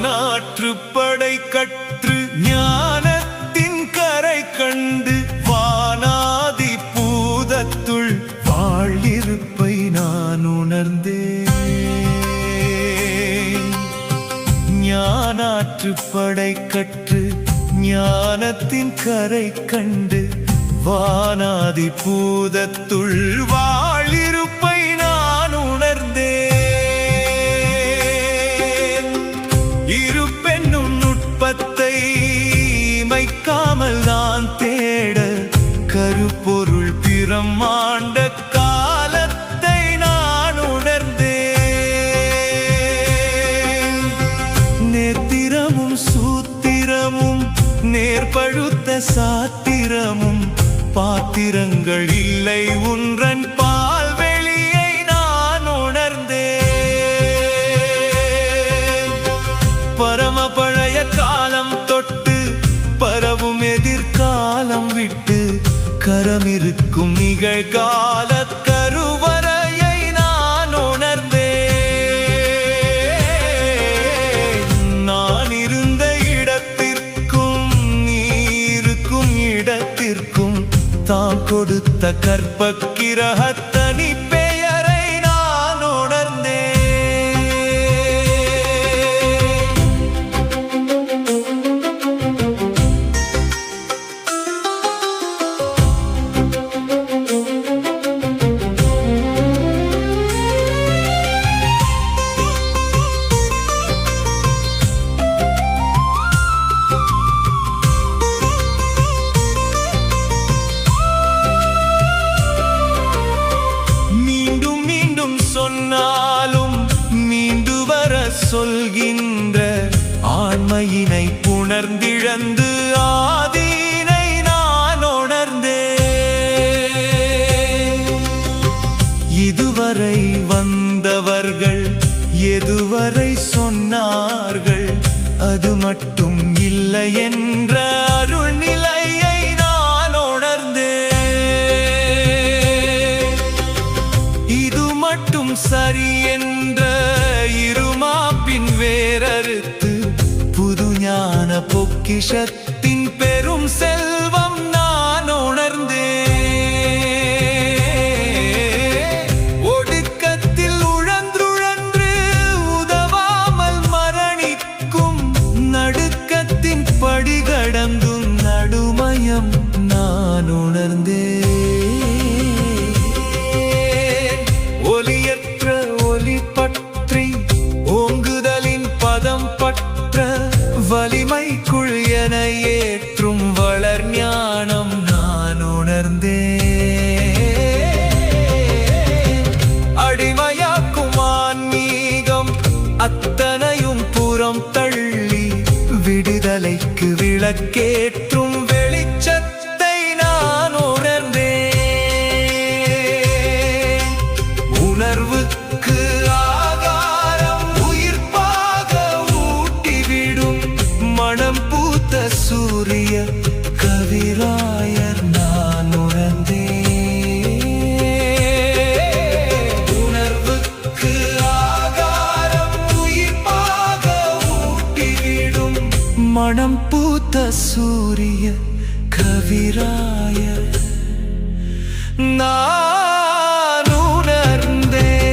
ஞானாற்றுப்படை கற்று ஞானத்தின் கரை கண்டு வானாதி பூதத்துள் வாழ்இருப்பை நான் உணர்ந்தேன். ஞானாற்றுப்படை கற்று ஞானத்தின் கரை கண்டு வானாதி பூதத்துள் வாழ்இருப்பை நான் உணர்ந்தேன். இருப்பென்னும் நுட்பத்தை மைக்காமல் நான் தேட கருப்பொருள் பிரம்மாண்ட காலத்தை நான் உணர்ந்தேன். நேத்திரமும் சூத்திரமும் நேர்பழுத்த சாத்திரமும் பாத்திரங்கள் இல்லை ஒன்றன் பால்வெளியை நான் உணர்ந்தேன். பரம பழைய காலம் தொட்டு பரவும் எதிர்காலம் விட்டு கரமிருக்கும் நிகழ்கால கருவறையை நான் உணர்ந்தேன். நான் இருந்த இடத்திற்கும் நீ இருக்கும் இடத்திற்கும் தாம் கொடுத்த கற்பக்கிரகத்தனி பெயரை நான் உணர்ந்தேன். சொன்னாலும் மீண்டு வர சொல்கின்ற ஆண்மையினை புணர்ந்திழந்து ஆதீனை நான் உணர்ந்தேன். இதுவரை வந்தவர்கள் எதுவரை சொன்னார்கள் அது மட்டும் இல்லை என்ற அருள் நிலையை நான் உணர்ந்தேன். இது மட்டும் சரி என்ற இருமாப்பின் வேறறுத்து புது ஞான பொக்கிஷத்தின் பெரும் செல்வம் நான் உணர்ந்தேன். ஒடுக்கத்தில் உழன்றுழன்று உதவாமல் மரணிக்கும் நடுக்கத்தின் படிகடந்தும் நடுமயம் நான் உணர்ந்தேன். ஒலியற்ற ஒலி பற்றி ஓங்குதலின் பதம் பற்ற வலிமைக்குள் என ஏற்றும் வளர் ஞானம் நான் உணர்ந்தேன். அடிமையாக்கும் ஆன்மீகம் அத்தனையும் புறம் தள்ளி விடுதலைக்கு விளக்கேற்றும் வெளிச்சத்தை நான் உணர்ந்தேன். உணர்வுக்கு ஆகாரம் உயிர்ப்பாக ஊட்டிவிடும் மனம் பூத்த சூரிய கவிராயர் நான் உணர்ந்தேன். உணர்வுக்கு ஆகாரம் உயிர்ப்பாக ஊட்டிவிடும் மனம் பூத்த சூரிய கவிராயர் நான் உணர்ந்தேன்.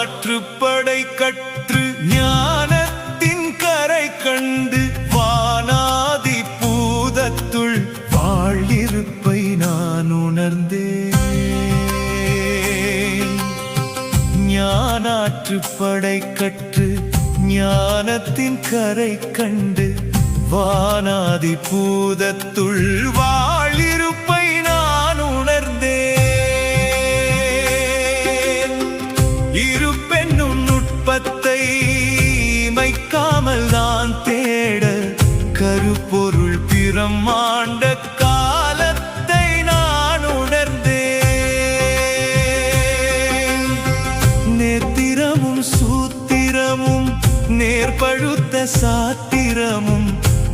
ஞானாற்றுப்படை கற்று ஞானத்தின் கரை கண்டு வானாதி பூதத்துள் வாழ்ந்திருப்பை நான் உணர்ந்தேன். ஞானாற்றுப்படை கற்று ஞானத்தின் கரை கண்டு வானாதி பூதத்துள் வாழிருப்பை நான் உணர்ந்தேன். இருப்பென்னும் நுட்பத்தை மைக்காமல் நான் தேட கருப்பொருள் பிரம்மாண்ட காலத்தை நான் உணர்ந்தேன். நேத்திரமும் சூத்திரமும் நேர்பழுத்த சாத்திரமும்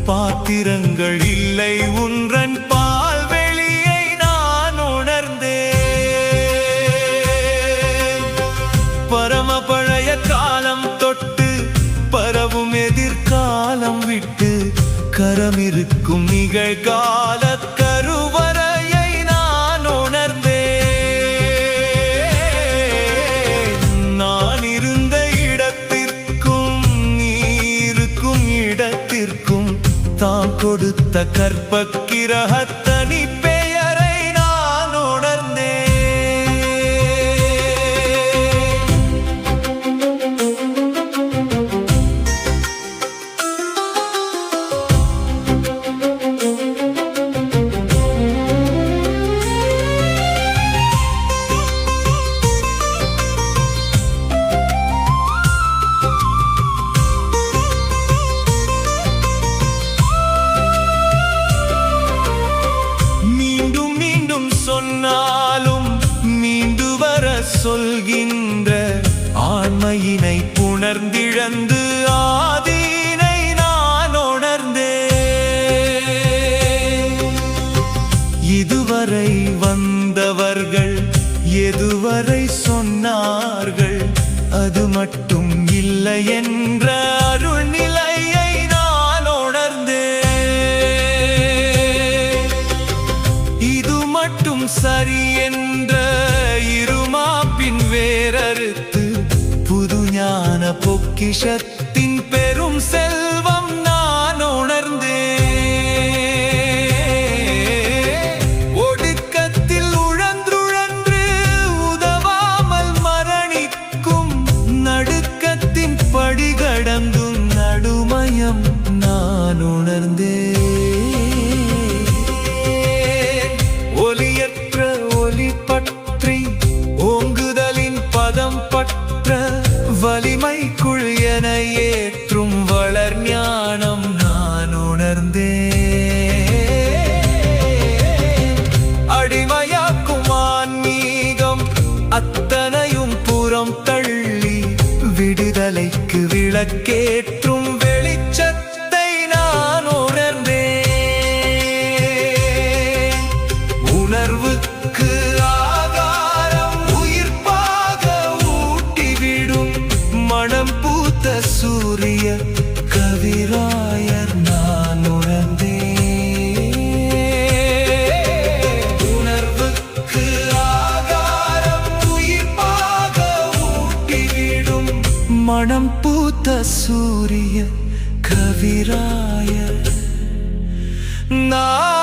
பாத்திரங்கள் இல்லை உன்றன் பால்வெளியை நான் உணர்ந்தேன். பரம பழைய காலம் தொட்டு பரவும் எதிர்காலம் விட்டு கரமிருக்கும் நிகழ்கால கருவறையை நான் உணர்ந்தேன். நான் இருந்த இடத்திற்கும் நீ இருக்கும் இடத்திற்கும் தாம் கொடுத்த கற்பக்கிரகத்தனி பெயரை நான் உணர்ந்தேன். சொன்னாலும் மீண்டு வர சொல்கின்ற ஆண்மையினை புணர்ந்திழந்து ஆதீனை நான் உணர்ந்தேன். இதுவரை வந்தவர்கள் எதுவரை சொன்னார்கள் அது மட்டும் இல்லை என்ற அருள் நிலையை நான் உணர்ந்தேன். இது மட்டும் சரி என்ற இருமாப்பின் வேறறுத்து புது ஞான பொக்கிஷத்தின் பெரும் செல்வம் நான் உணர்ந்தேன். ஒடுக்கத்தில் உழன்றுழன்று உதவாமல் மரணிக்கும் நடுக்கத்தின் படிகடந்தும் நடுமயம் நான் உணர்ந்தேன். ஒலியற்ற ஒலி பற்றி ஓங்குதலின் பதம் பற்ற வலிமைக்குள் என ஏற்றும் வளர் ஞானம் நான் உணர்ந்தேன். அடிமையாக்கும் ஆன்மீகம் அத்தனையும் புறம் தள்ளி விடுதலைக்கு விளக்கேற்றும் வெளிச்சத்தை நான் உணர்ந்தேன். உணர்வுக்கு ஆகாரம் உயிர்ப்பாக ஊட்டிவிடும் மனம் பூத்த சூரிய கவிராயர் நான் உணர்ந்தேன். உணர்வுக்கு ஆகாரம் உயிர்ப்பாக ஊட்டிவிடும் மனம் பூத்த சூரிய கவிராயர் நான்